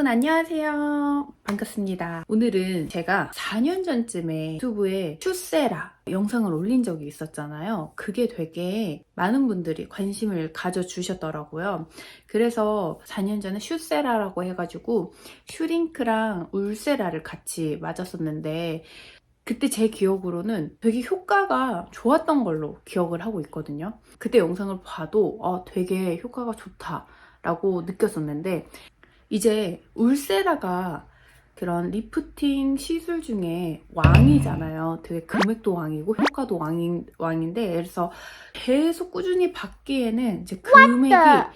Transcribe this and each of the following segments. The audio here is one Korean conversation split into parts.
여러분 안녕하세요. 반갑습니다. 오늘은 제가 4년 전쯤에 유튜브에 슈세라 영상을 올린 적이 있었잖아요. 그게 되게 많은 분들이 관심을 가져주셨더라고요. 그래서 4년 전에 슈세라라고 해가지고 슈링크랑 울세라를 같이 맞았었는데 그때 제 기억으로는 되게 효과가 좋았던 걸로 기억을 하고 있거든요. 그때 영상을 봐도 되게 효과가 좋다라고 느꼈었는데 이제 울세라가 그런 리프팅 시술 중에 왕이잖아요. 되게 금액도 왕이고 효과도 왕인데 그래서 계속 꾸준히 받기에는 이제 금액이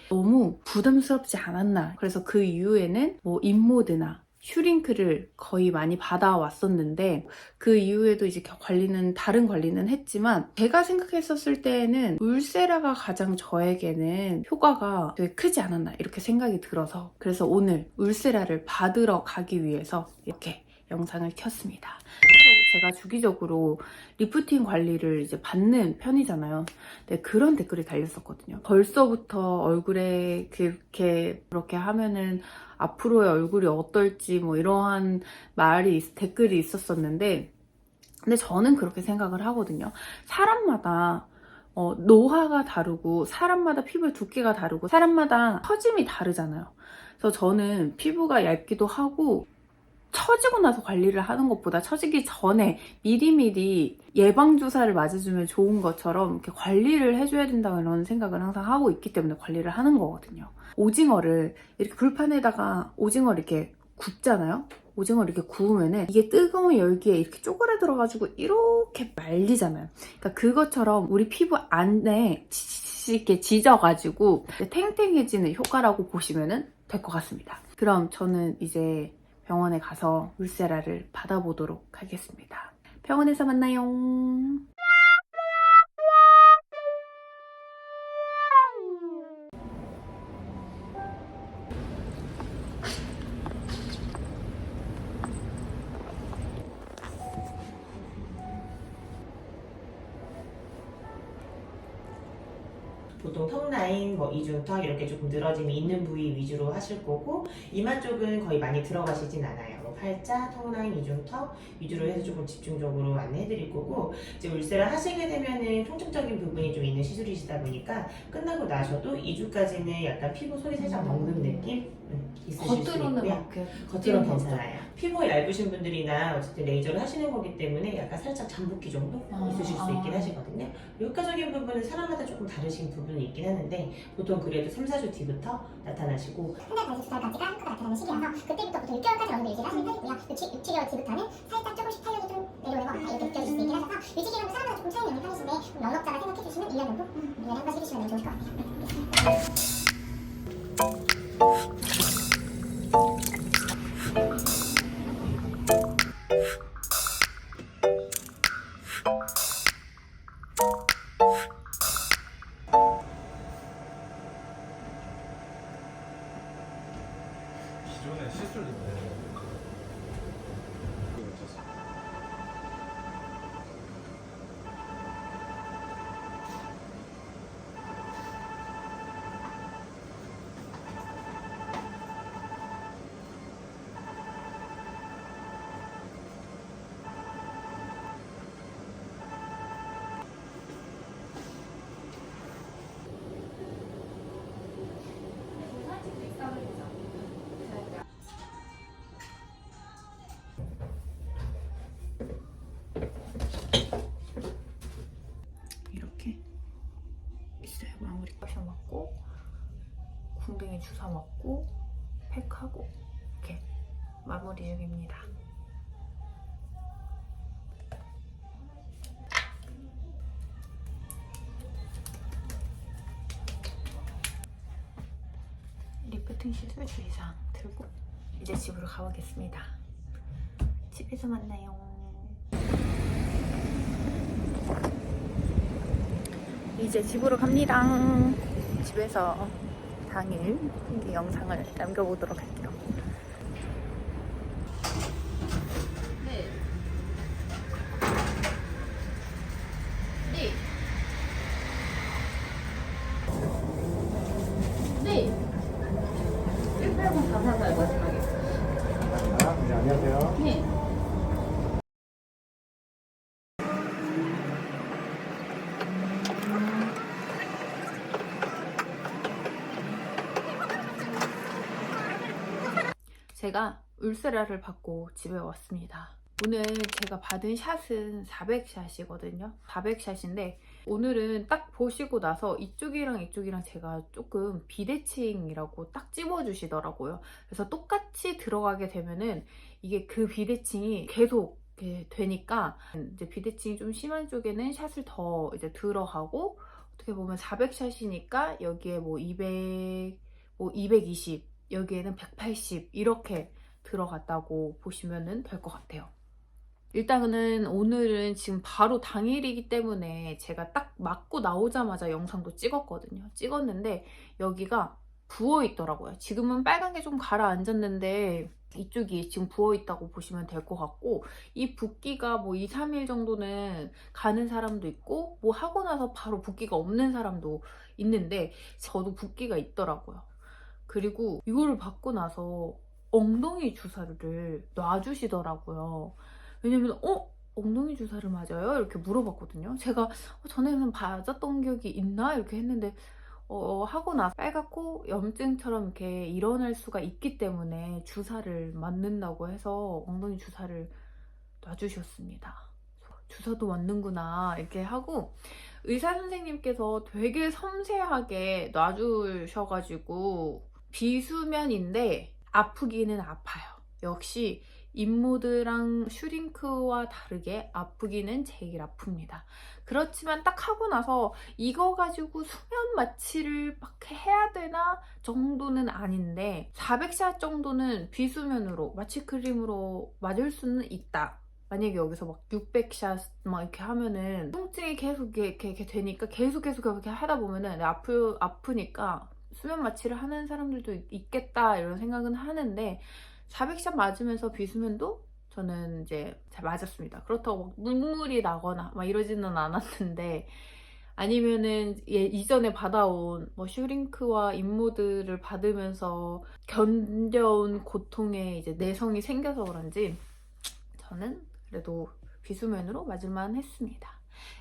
너무 부담스럽지 않았나. 그래서 그 이후에는 뭐 인모드나 슈링크를 거의 많이 받아왔었는데 그 이후에도 이제 다른 관리는 했지만 제가 생각했었을 때에는 울세라가 가장 저에게는 효과가 되게 크지 않았나 이렇게 생각이 들어서 그래서 오늘 울세라를 받으러 가기 위해서 이렇게 영상을 켰습니다. 제가 주기적으로 리프팅 관리를 이제 받는 편이잖아요. 근데 그런 댓글이 달렸었거든요. 벌써부터 얼굴에 그렇게 하면은 앞으로의 얼굴이 어떨지 뭐 이러한 댓글이 있었었는데 근데 저는 그렇게 생각을 하거든요. 사람마다 노화가 다르고 사람마다 피부의 두께가 다르고 사람마다 처짐이 다르잖아요. 그래서 저는 피부가 얇기도 하고 처지고 나서 관리를 하는 것보다 처지기 전에 미리미리 예방주사를 맞아주면 좋은 것처럼 이렇게 관리를 해줘야 된다고 이런 생각을 항상 하고 있기 때문에 관리를 하는 거거든요. 오징어를 이렇게 불판에다가 오징어를 이렇게 굽잖아요. 오징어를 이렇게 구우면은 이게 뜨거운 열기에 이렇게 쪼그라들어가지고 이렇게 말리잖아요. 그러니까 그것처럼 우리 피부 안에 이렇게 지져가지고 탱탱해지는 효과라고 보시면 될 것 같습니다. 그럼 저는 이제 병원에 가서 울세라를 받아보도록 하겠습니다. 병원에서 만나요. 보통 턱라인, 이중턱 이렇게 조금 늘어짐이 있는 부위 위주로 하실 거고 이마 쪽은 거의 많이 들어가시진 않아요. 팔자, 턱라인, 이중턱 위주로 해서 조금 집중적으로 안내해드릴 거고 이제 울세라 하시게 되면은 통증적인 부분이 좀 있는 시술이시다 보니까 끝나고 나셔도 2주까지는 약간 피부 속이 살짝 먹는 느낌 있으실 수 있고요. 겉으로는 괜찮아요. 피부가 얇으신 분들이나 어쨌든 레이저를 하시는 거기 때문에 약간 살짝 잠붓기 정도 있으실 수 있긴 하시거든요. 효과적인 부분은 사람마다 조금 다르신 부분이 있긴 하는데 보통 그래도 3, 4주 뒤부터 나타나시고 한 달 반에서 2달 까지가 효과가 나타나는 시기라서 그때부터 보통 6개월까지 어느 정도 유지를 하시는 편이고요. 6, 7개월 뒤부터는 살짝 조금씩 탄력이 좀 내려오는 것 같아요. 이렇게 느껴질 수 있긴 하셔서 유지기간도 사람마다 조금 차이는 있는 편이신데 좀 넉넉자가 생각해주시면 1년 정도 1년에 한 번씩 해주시면 좋을 것 같아요. 기존에 시술인데 이렇게 있어요. 마무리 마셔 맞고 궁뎅이 주사 맞고 팩하고 이렇게 마무리 중입니다. 리프팅 시술 주의사항 들고 이제 집으로 가보겠습니다. 집에서 만나요. 이제 집으로 갑니다. 집에서 당일 영상을 남겨보도록 할게요. 네. 네. 네. 180 444 마지막에. 제가 울세라를 받고 집에 왔습니다. 오늘 제가 받은 샷은 400샷이거든요. 400샷인데 오늘은 딱 보시고 나서 이쪽이랑 이쪽이랑 제가 조금 비대칭이라고 딱 찝어주시더라고요. 그래서 똑같이 들어가게 되면은 이게 그 비대칭이 계속 이렇게 되니까 이제 비대칭이 좀 심한 쪽에는 샷을 더 이제 들어가고 어떻게 보면 400샷이니까 여기에 뭐 200, 뭐 220, 여기에는 180 이렇게 들어갔다고 보시면 될 것 같아요. 일단은 오늘은 지금 바로 당일이기 때문에 제가 딱 맞고 나오자마자 영상도 찍었거든요. 찍었는데 여기가 부어 있더라고요. 지금은 빨간 게 좀 가라앉았는데 이쪽이 지금 부어 있다고 보시면 될 것 같고, 이 붓기가 뭐 2, 3일 정도는 가는 사람도 있고 뭐 하고 나서 바로 붓기가 없는 사람도 있는데 저도 붓기가 있더라고요. 그리고 이거를 받고 나서 엉덩이 주사를 놔주시더라고요. 왜냐면 엉덩이 주사를 맞아요? 이렇게 물어봤거든요. 제가 전에는 맞았던 기억이 있나? 이렇게 했는데 하고 나서 빨갛고 염증처럼 이렇게 일어날 수가 있기 때문에 주사를 맞는다고 해서 엉덩이 주사를 놔주셨습니다. 주사도 맞는구나 이렇게 하고, 의사 선생님께서 되게 섬세하게 놔주셔가지고 비수면인데 아프기는 아파요. 역시 인모드랑 슈링크와 다르게 아프기는 제일 아픕니다. 그렇지만 딱 하고 나서 이거 가지고 수면 마취를 막 해야 되나 정도는 아닌데 400샷 정도는 비수면으로 마취 크림으로 맞을 수는 있다. 만약에 여기서 막 600샷 막 이렇게 하면은 통증이 계속 이렇게 되니까 계속 이렇게 하다 보면은 아프니까 수면 마취를 하는 사람들도 있겠다 이런 생각은 하는데, 400샷 맞으면서 비수면도 저는 이제 잘 맞았습니다. 그렇다고 막 눈물이 나거나 막 이러지는 않았는데, 아니면은 이전에 받아온 뭐 슈링크와 인모드를 받으면서 견뎌온 고통에 이제 내성이 생겨서 그런지 저는 그래도 비수면으로 맞을만 했습니다.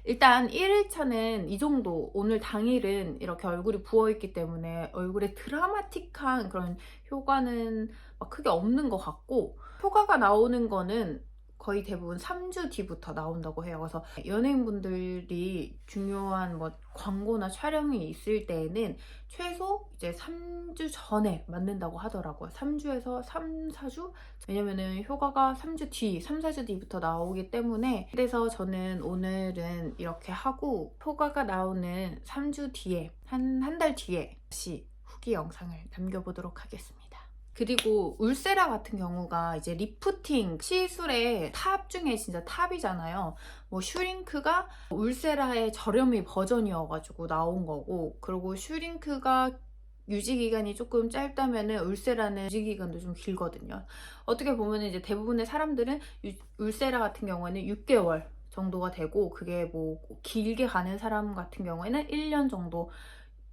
일단 1일차는 이 정도, 오늘 당일은 이렇게 얼굴이 부어있기 때문에 얼굴에 드라마틱한 그런 효과는 막 크게 없는 것 같고, 효과가 나오는 거는 거의 대부분 3주 뒤부터 나온다고 해요. 그래서 연예인분들이 중요한 뭐 광고나 촬영이 있을 때에는 최소 이제 3주 전에 맞는다고 하더라고요. 3주에서 3, 4주? 왜냐면은 효과가 3주 뒤, 3, 4주 뒤부터 나오기 때문에, 그래서 저는 오늘은 이렇게 하고 효과가 나오는 3주 뒤에, 한 달 뒤에 다시 후기 영상을 남겨보도록 하겠습니다. 그리고 울세라 같은 경우가 이제 리프팅 시술의 탑 중에 진짜 탑이잖아요. 뭐 슈링크가 울세라의 저렴이 버전이어가지고 나온 거고, 그리고 슈링크가 유지기간이 조금 짧다면은 울세라는 유지기간도 좀 길거든요. 어떻게 보면 이제 대부분의 사람들은 울세라 같은 경우에는 6개월 정도가 되고, 그게 뭐 길게 가는 사람 같은 경우에는 1년 정도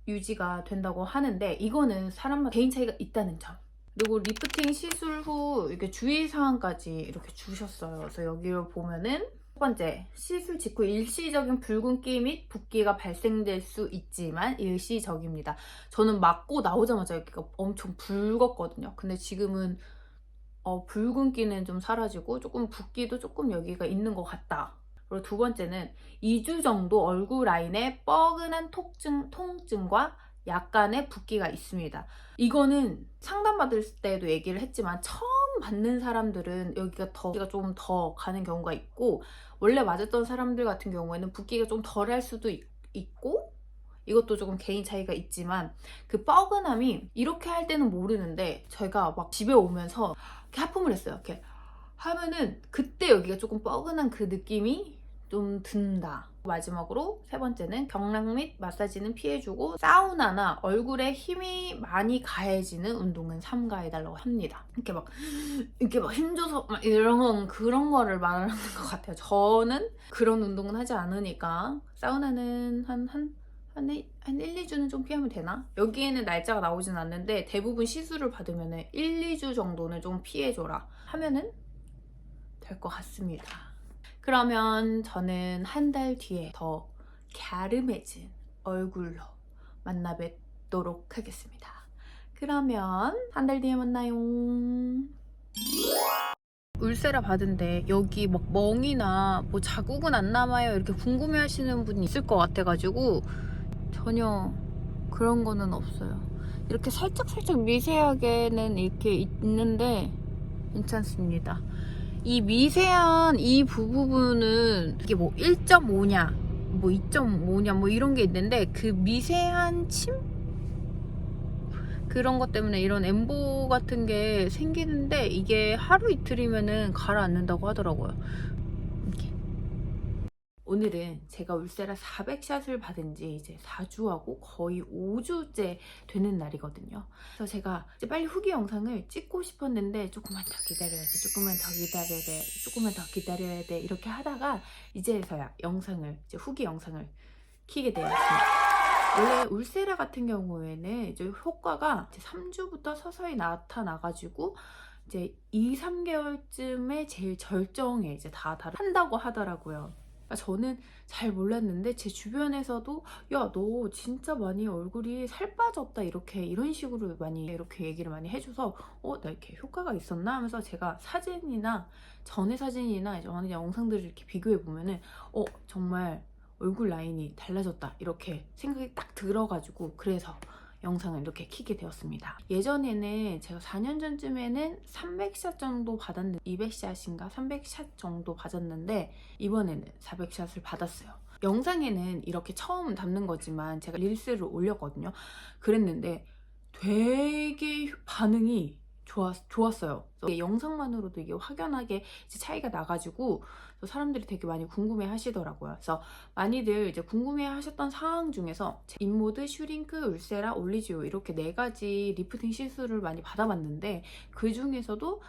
유지가 된다고 하는데, 이거는 사람마다 개인 차이가 있다는 점. 그리고 리프팅 시술 후 이렇게 주의사항까지 이렇게 주셨어요. 그래서 여기를 보면은 첫 번째, 시술 직후 일시적인 붉은기 및 붓기가 발생될 수 있지만 일시적입니다. 저는 맞고 나오자마자 여기가 엄청 붉었거든요. 근데 지금은 붉은기는 좀 사라지고 조금 붓기도 조금 여기가 있는 것 같다. 그리고 두 번째는 2주 정도 얼굴 라인에 뻐근한 통증과 약간의 붓기가 있습니다. 이거는 상담받을 때도 얘기를 했지만 처음 받는 사람들은 여기가 좀 더 가는 경우가 있고, 원래 맞았던 사람들 같은 경우에는 붓기가 좀 덜할 수도 있고, 이것도 조금 개인 차이가 있지만 그 뻐근함이 이렇게 할 때는 모르는데 제가 막 집에 오면서 이렇게 하품을 했어요. 이렇게 하면은 그때 여기가 조금 뻐근한 그 느낌이 좀 든다. 마지막으로 세 번째는 경락 및 마사지는 피해주고 사우나나 얼굴에 힘이 많이 가해지는 운동은 삼가해달라고 합니다. 이렇게 막 힘줘서 막 그런 거를 말하는 것 같아요. 저는 그런 운동은 하지 않으니까 사우나는 한 1, 2주는 좀 피하면 되나? 여기에는 날짜가 나오진 않는데 대부분 시술을 받으면 1, 2주 정도는 좀 피해줘라 하면은 될 것 같습니다. 그러면 저는 한 달 뒤에 더 갸름해진 얼굴로 만나 뵙도록 하겠습니다. 그러면 한 달 뒤에 만나요. 울세라 받은데 여기 막 멍이나 뭐 자국은 안 남아요 이렇게 궁금해 하시는 분이 있을 것 같아가지고 전혀 그런 거는 없어요. 이렇게 살짝 미세하게는 이렇게 있는데 괜찮습니다. 이 미세한 이 부분은 이게 뭐 1.5냐 뭐 2.5냐 뭐 이런 게 있는데 그 미세한 침? 그런 것 때문에 이런 엠보 같은 게 생기는데 이게 하루 이틀이면은 가라앉는다고 하더라고요. 이렇게. 오늘은 제가 울세라 400샷을 받은 지 이제 4주하고 거의 5주째 되는 날이거든요. 그래서 제가 이제 빨리 후기 영상을 찍고 싶었는데 조금만 더 기다려야 돼, 조금만 더 기다려야 돼, 조금만 더 기다려야 돼 이렇게 하다가 이제서야 이제 후기 영상을 켜게 되었습니다. 원래 울세라 같은 경우에는 이제 효과가 이제 3주부터 서서히 나타나가지고 이제 2, 3개월쯤에 제일 절정에 이제 한다고 하더라고요. 그러니까 저는 잘 몰랐는데 제 주변에서도 야, 너 진짜 많이 얼굴이 살 빠졌다 이런 식으로 많이 이렇게 얘기를 많이 해줘서 나 이렇게 효과가 있었나 하면서 제가 사진이나 전의 사진이나 이제 어느 영상들을 이렇게 비교해 보면은 정말 얼굴 라인이 달라졌다 이렇게 생각이 딱 들어가지고 그래서 영상을 이렇게 켜게 되었습니다. 예전에는 제가 4년 전쯤에는 300샷 정도 받았는데 200샷인가 300샷 정도 받았는데 이번에는 400샷을 받았어요. 영상에는 이렇게 처음 담는 거지만 제가 릴스를 올렸거든요. 그랬는데 되게 반응이 좋았어요. 영상만으로도 이게 확연하게 이제 차이가 나가지고 사람들이 되게 많이 궁금해 하시더라고요. 그래서 많이들 이제 궁금해 하셨던 사항 중에서 인모드, 슈링크, 울세라, 올리지오 이렇게 4가지 리프팅 시술을 많이 받아봤는데 그 중에서도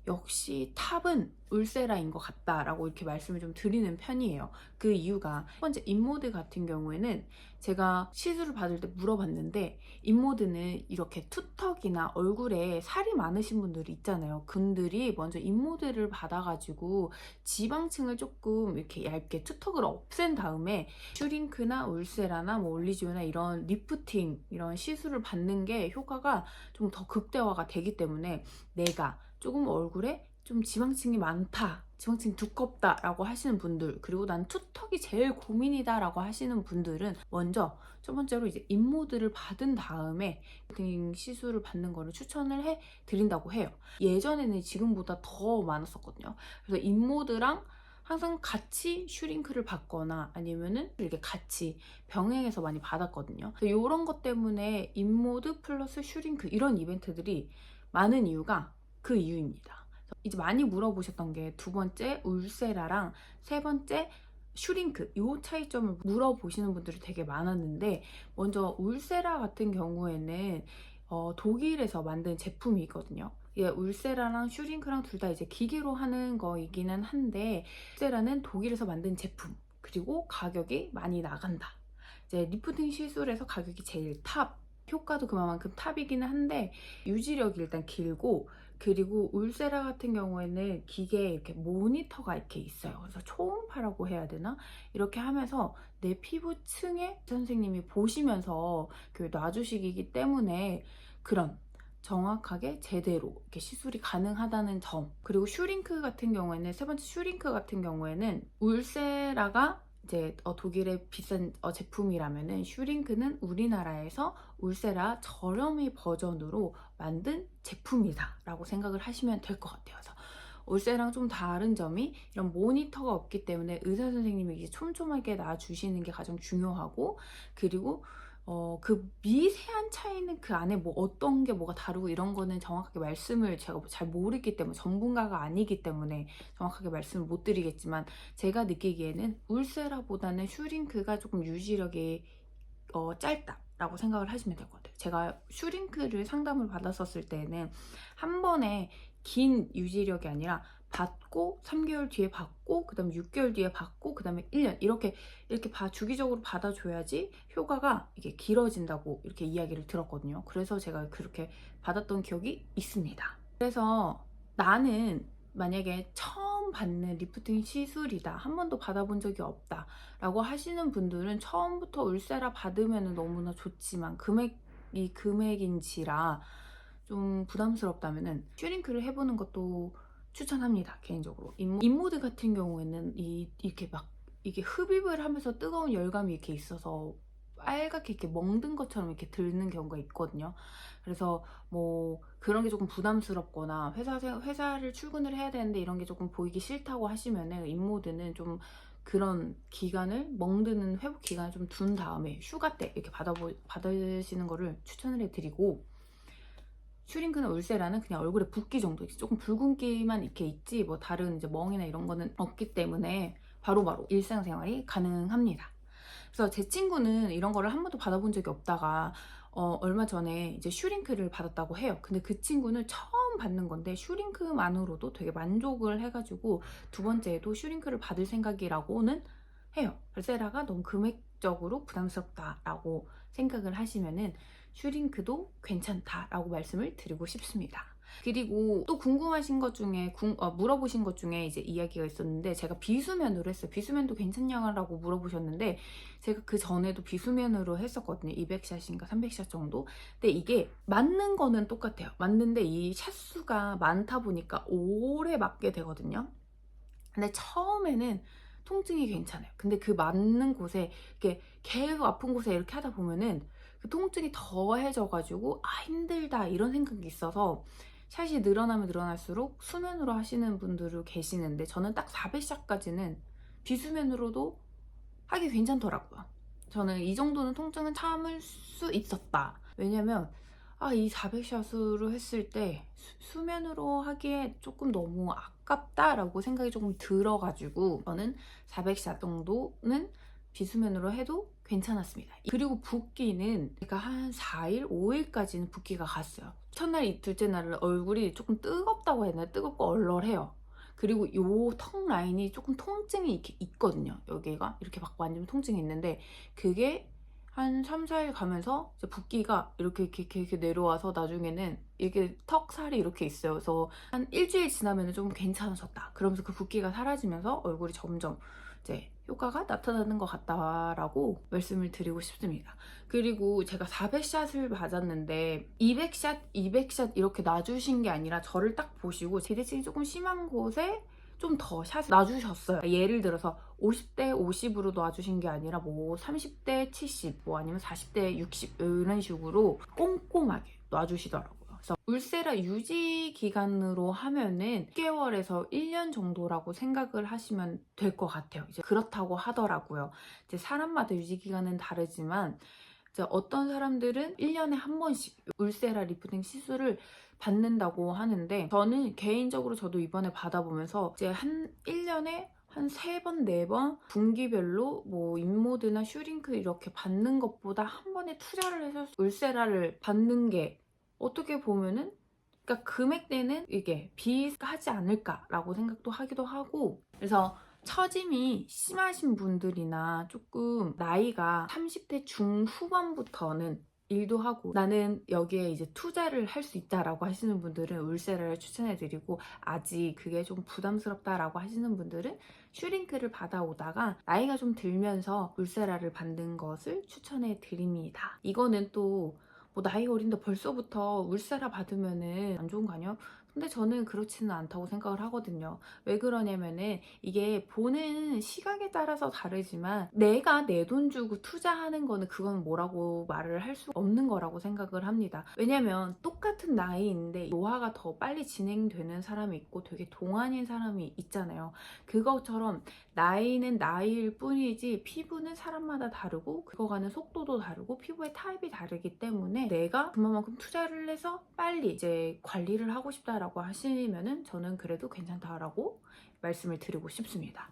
역시 탑은 울세라인 것 같다라고 이렇게 말씀을 좀 드리는 편이에요. 그 이유가 첫 번째 인모드 같은 경우에는 제가 시술을 받을 때 물어봤는데 인모드는 이렇게 투턱이나 얼굴에 살이 많으신 분들이 있잖아요. 그분들이 먼저 인모드를 받아가지고 지방층을 조금 이렇게 얇게 투턱을 없앤 다음에 슈링크나 울세라나 뭐 올리지오나 이런 리프팅 이런 시술을 받는 게 효과가 좀 더 극대화가 되기 때문에 내가 조금 얼굴에 좀 지방층이 많다, 지방층이 두껍다 라고 하시는 분들, 그리고 난 투턱이 제일 고민이다 라고 하시는 분들은 먼저 첫 번째로 이제 인모드를 받은 다음에 리프팅 시술을 받는 거를 추천을 해 드린다고 해요. 예전에는 지금보다 더 많았었거든요. 그래서 인모드랑 항상 같이 슈링크를 받거나 아니면은 이렇게 같이 병행해서 많이 받았거든요. 이런 것 때문에 인모드 플러스 슈링크 이런 이벤트들이 많은 이유가 그 이유입니다. 이제 많이 물어보셨던 게 두 번째 울세라랑 세 번째 슈링크 이 차이점을 물어보시는 분들이 되게 많았는데 먼저 울세라 같은 경우에는 독일에서 만든 제품이 있거든요. 울세라랑 슈링크랑 둘 다 이제 기계로 하는 거이기는 한데 울세라는 독일에서 만든 제품 그리고 가격이 많이 나간다. 이제 리프팅 시술에서 가격이 제일 탑, 효과도 그만큼 탑이기는 한데 유지력이 일단 길고 그리고 울세라 같은 경우에는 기계에 이렇게 모니터가 이렇게 있어요. 그래서 초음파라고 해야 되나? 이렇게 하면서 내 피부층에 선생님이 보시면서 놔주시기 때문에 그런 정확하게 제대로 이렇게 시술이 가능하다는 점. 그리고 슈링크 같은 경우에는 세 번째 슈링크 같은 경우에는 울세라가 이제 독일의 비싼 제품이라면은 슈링크는 우리나라에서 울세라 저렴이 버전으로 만든 제품이다 라고 생각을 하시면 될 것 같아요. 그래서 울세라랑 좀 다른 점이 이런 모니터가 없기 때문에 의사 선생님이 이게 촘촘하게 놔주시는 게 가장 중요하고 그리고 그 미세한 차이는 그 안에 뭐 어떤 게 뭐가 다르고 이런 거는 정확하게 말씀을 제가 잘 모르기 때문에 전문가가 아니기 때문에 정확하게 말씀을 못 드리겠지만 제가 느끼기에는 울세라보다는 슈링크가 조금 유지력이 짧다라고 생각을 하시면 될 것 같아요. 제가 슈링크를 상담을 받았었을 때는 한 번에 긴 유지력이 아니라 받고 3개월 뒤에 받고 그 다음에 6개월 뒤에 받고 그 다음에 1년 이렇게 주기적으로 받아줘야지 효과가 이게 길어진다고 이렇게 이야기를 들었거든요. 그래서 제가 그렇게 받았던 기억이 있습니다. 그래서 나는 만약에 처음 받는 리프팅 시술이다, 한 번도 받아본 적이 없다 라고 하시는 분들은 처음부터 울세라 받으면 너무나 좋지만 금액인지라 좀 부담스럽다면은 슈링크를 해보는 것도 추천합니다. 개인적으로 인모드 같은 경우에는 이렇게 막 이게 흡입을 하면서 뜨거운 열감이 이렇게 있어서 빨갛게 이렇게 멍든 것처럼 이렇게 들는 경우가 있거든요. 그래서 뭐 그런 게 조금 부담스럽거나 회사를 출근을 해야 되는데 이런 게 조금 보이기 싫다고 하시면은 인모드는 좀 그런 기간을 멍드는 회복 기간을 좀 둔 다음에 휴가 때 이렇게 받으시는 거를 추천을 해드리고, 슈링크나 울세라는 그냥 얼굴에 붓기 정도, 조금 붉은기만 이렇게 있지 뭐 다른 이제 멍이나 이런 거는 없기 때문에 바로바로 일상생활이 가능합니다. 그래서 제 친구는 이런 거를 한 번도 받아본 적이 없다가 얼마 전에 이제 슈링크를 받았다고 해요. 근데 그 친구는 처음 받는 건데 슈링크만으로도 되게 만족을 해가지고 두 번째에도 슈링크를 받을 생각이라고는 해요. 울세라가 너무 금액적으로 부담스럽다라고 생각을 하시면은 슈링크도 괜찮다라고 말씀을 드리고 싶습니다. 그리고 또 궁금하신 것 중에 물어보신 것 중에 이제 이야기가 있었는데, 제가 비수면으로 했어요. 비수면도 괜찮냐고 물어보셨는데 제가 그 전에도 비수면으로 했었거든요. 200샷인가 300샷 정도. 근데 이게 맞는 거는 똑같아요. 맞는데 이 샷수가 많다 보니까 오래 맞게 되거든요. 근데 처음에는 통증이 괜찮아요. 근데 그 맞는 곳에 이렇게 계속 아픈 곳에 이렇게 하다 보면은 그 통증이 더해져가지고 힘들다 이런 생각이 있어서 샷이 늘어나면 늘어날수록 수면으로 하시는 분들도 계시는데, 저는 딱 400샷까지는 비수면으로도 하기 괜찮더라고요. 저는 이 정도는 통증은 참을 수 있었다. 왜냐면 이 400샷으로 했을 때 수면으로 하기에 조금 너무 아깝다라고 생각이 조금 들어가지고 저는 400샷 정도는 비수면으로 해도 괜찮았습니다. 그리고 붓기는 제가 한 4일, 5일까지는 붓기가 갔어요. 첫날, 둘째 날은 얼굴이 조금 뜨겁다고 해야 되나? 뜨겁고 얼얼해요. 그리고 요 턱 라인이 조금 통증이 이렇게 있거든요. 여기가 이렇게 막 만지면 통증이 있는데 그게 한 3, 4일 가면서 이제 붓기가 이렇게 내려와서 나중에는 이게 턱살이 이렇게 있어요. 그래서 한 일주일 지나면 좀 괜찮아졌다. 그러면서 그 붓기가 사라지면서 얼굴이 점점 이제 효과가 나타나는 것 같다라고 말씀을 드리고 싶습니다. 그리고 제가 400샷을 맞았는데 200샷 이렇게 놔주신 게 아니라 저를 딱 보시고 비대칭이 조금 심한 곳에 좀 더 샷을 놔주셨어요. 예를 들어서 50대 50으로 놔주신 게 아니라 뭐 30대 70, 뭐 아니면 40대 60 이런 식으로 꼼꼼하게 놔주시더라고요. 그래서 울세라 유지 기간으로 하면은 6개월에서 1년 정도라고 생각을 하시면 될 것 같아요. 이제 그렇다고 하더라고요. 이제 사람마다 유지 기간은 다르지만 이제 어떤 사람들은 1년에 한 번씩 울세라 리프팅 시술을 받는다고 하는데, 저는 개인적으로 저도 이번에 받아보면서 이제 1년에 한 3번, 4번 분기별로 뭐 인모드나 슈링크 이렇게 받는 것보다 한 번에 투자를 해서 울세라를 받는 게 어떻게 보면은, 그러니까 금액대는 이게 비슷하지 않을까라고 생각도 하기도 하고, 그래서 처짐이 심하신 분들이나 조금 나이가 30대 중후반부터는 일도 하고 나는 여기에 이제 투자를 할 수 있다라고 하시는 분들은 울세라를 추천해드리고, 아직 그게 좀 부담스럽다라고 하시는 분들은 슈링크를 받아오다가 나이가 좀 들면서 울세라를 받는 것을 추천해드립니다. 이거는 또 뭐 나이 어린데 벌써부터 울세라 받으면은 안 좋은 거 아니야? 근데 저는 그렇지는 않다고 생각을 하거든요. 왜 그러냐면은 이게 보는 시각에 따라서 다르지만 내가 내 돈 주고 투자하는 거는 그건 뭐라고 말을 할 수 없는 거라고 생각을 합니다. 왜냐면 똑같은 나이인데 노화가 더 빨리 진행되는 사람이 있고 되게 동안인 사람이 있잖아요. 그것처럼 나이는 나이일 뿐이지 피부는 사람마다 다르고 긁어가는 속도도 다르고 피부의 타입이 다르기 때문에 내가 그만큼 투자를 해서 빨리 이제 관리를 하고 싶다라고 하시면은 저는 그래도 괜찮다라고 말씀을 드리고 싶습니다.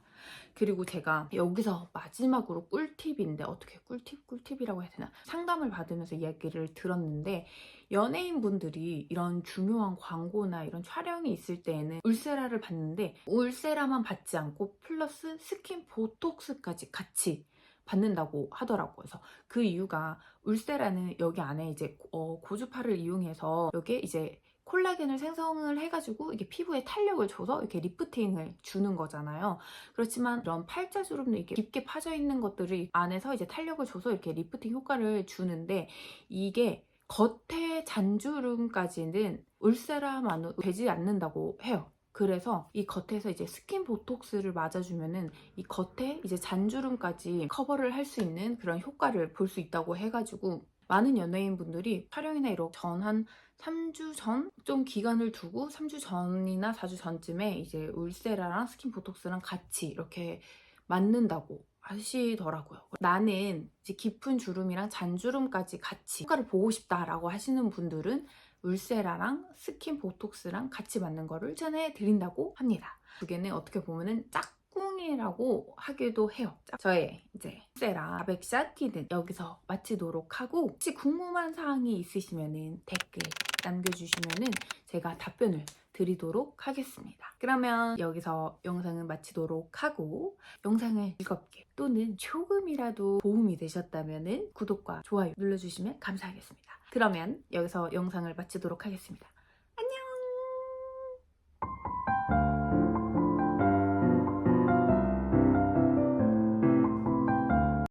그리고 제가 여기서 마지막으로 꿀팁인데, 어떻게 꿀팁이라고 해야 되나, 상담을 받으면서 이야기를 들었는데, 연예인분들이 이런 중요한 광고나 이런 촬영이 있을 때에는 울세라를 받는데 울세라만 받지 않고 플러스 스킨 보톡스까지 같이 받는다고 하더라고요. 그래서 그 이유가 울세라는 여기 안에 이제 고주파를 이용해서 여기에 이제 콜라겐을 생성을 해가지고 이게 피부에 탄력을 줘서 이렇게 리프팅을 주는 거잖아요. 그렇지만 이런 팔자주름도 이렇게 깊게 파져 있는 것들이 안에서 이제 탄력을 줘서 이렇게 리프팅 효과를 주는데, 이게 겉에 잔주름까지는 울세라만으로 되지 않는다고 해요. 그래서 이 겉에서 이제 스킨 보톡스를 맞아주면은 이 겉에 이제 잔주름까지 커버를 할 수 있는 그런 효과를 볼 수 있다고 해가지고 많은 연예인분들이 촬영이나 이런 전 한 3주 전? 좀 기간을 두고 3주 전이나 4주 전쯤에 이제 울세라랑 스킨 보톡스랑 같이 이렇게 맞는다고 하시더라고요. 나는 이제 깊은 주름이랑 잔주름까지 같이 효과를 보고 싶다라고 하시는 분들은 울세라랑 스킨 보톡스랑 같이 맞는 거를 추천해 드린다고 합니다. 두 개는 어떻게 보면은 짝꿍이라고 하기도 해요. 저의 이제 울세라 400샷 티는 여기서 마치도록 하고, 혹시 궁금한 사항이 있으시면은 댓글 남겨주시면은 제가 답변을 드리도록 하겠습니다. 그러면 여기서 영상은 마치도록 하고, 영상을 즐겁게 또는 조금이라도 도움이 되셨다면 구독과 좋아요 눌러주시면 감사하겠습니다. 그러면 여기서 영상을 마치도록 하겠습니다.